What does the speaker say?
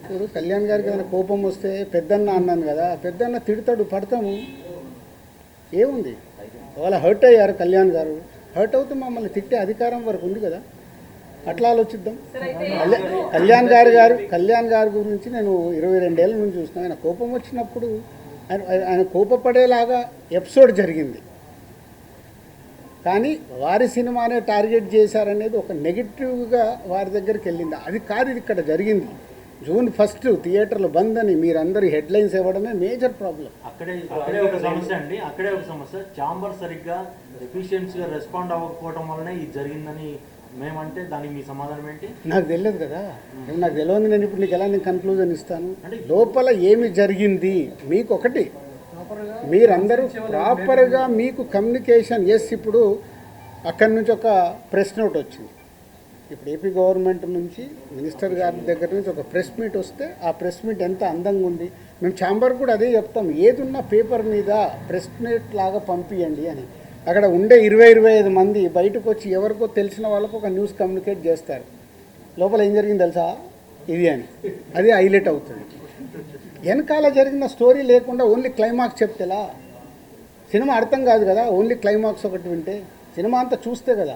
ఇప్పుడు కళ్యాణ్ గారికి ఏదైనా కోపం వస్తే పెద్దన్న అన్నాను కదా, పెద్దన్న తిడతాడు, పడతాము, ఏముంది. వాళ్ళ హర్ట్ అయ్యారు కళ్యాణ్ గారు, హర్ట్ అవుతూ మమ్మల్ని తిట్టే అధికారం వరకు ఉంది కదా, అట్లా ఆలోచిద్దాం. కళ్యాణ్ గారి గురించి నేను 22 ఏళ్ళ నుంచి చూస్తున్నాను. ఆయన కోపం వచ్చినప్పుడు ఆయన కోపపడేలాగా ఎపిసోడ్ జరిగింది, కానీ వారి సినిమానే టార్గెట్ చేశారనేది ఒక నెగిటివ్గా వారి దగ్గరికి వెళ్ళింది. అది కాదు ఇది ఇక్కడ జరిగింది. June 1 థియేటర్లు బంద్ అని మీరందరూ హెడ్లైన్స్ ఇవ్వడమే మేజర్ ప్రాబ్లం. అక్కడే ఒక సమస్య అండి, అక్కడే ఒక సమస్య. ఛాంబర్ సరిగ్గా ఎఫిషియన్సీగా రెస్పాండ్ అవ్వకపోవడం వల్లనే ఇది జరిగిందని మేమంటే దానికి మీ సమాధానం ఏంటి? నాకు తెలియదు కదా, నాకు తెలియదు. నేను ఇప్పుడు నీకు ఎలా నేను కన్క్లూజన్ ఇస్తాను? లోపల ఏమి జరిగింది మీకు ఒకటి, మీరందరూ ప్రాపర్గా మీకు కమ్యూనికేషన్. ఇప్పుడు అక్కడి నుంచి ఒక ప్రెస్ నోట్ వచ్చింది, ఇప్పుడు ఏపీ గవర్నమెంట్ నుంచి మినిస్టర్ గారి దగ్గర నుంచి ఒక ప్రెస్ మీట్ వస్తే ఆ ప్రెస్ మీట్ ఎంత అందంగా ఉంది. మేము ఛాంబర్ కూడా అదే చెప్తాం, ఏదున్నా పేపర్ మీద ప్రెస్ మీట్ లాగా పంపించండి అని. అక్కడ ఉండే 20-25 మంది బయటకు వచ్చి ఎవరికో తెలిసిన వాళ్ళకు ఒక న్యూస్ కమ్యూనికేట్ చేస్తారు, లోపల ఏం జరిగింది తెలుసా ఇది అని, అది హైలైట్ అవుతుంది. వెనకాల జరిగిన స్టోరీ లేకుండా ఓన్లీ క్లైమాక్స్ చెప్తేలా సినిమా అర్థం కాదు కదా. ఓన్లీ క్లైమాక్స్ ఒకటి వింటే సినిమా అంతా చూస్తే కదా.